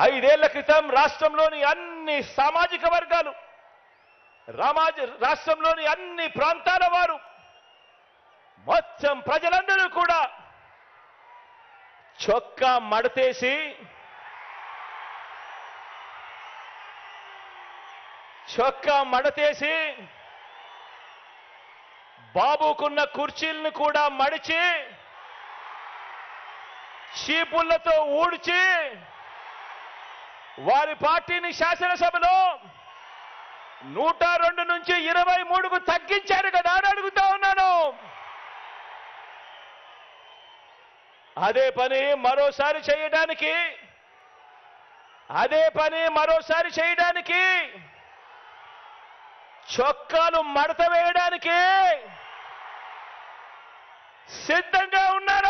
5 ఏళ్ల క్రితం రాష్ట్రంలోని అన్ని సామాజిక వర్గాలు, రాష్ట్రంలోని అన్ని ప్రాంతాల వారు, మొత్తం ప్రజలందరూ కూడా చొక్కా మడతేసి బాబుకున్న కుర్చీలను కూడా మడిచి చీపుళ్లతో ఊడ్చి వారి పార్టీని శాసనసభలో 102 నుంచి 23కు తగ్గించారు కదా అని అడుగుతా ఉన్నాను. అదే పని మరోసారి చేయడానికి చొక్కాలు మడత వేయడానికి సిద్ధంగా ఉన్నారు.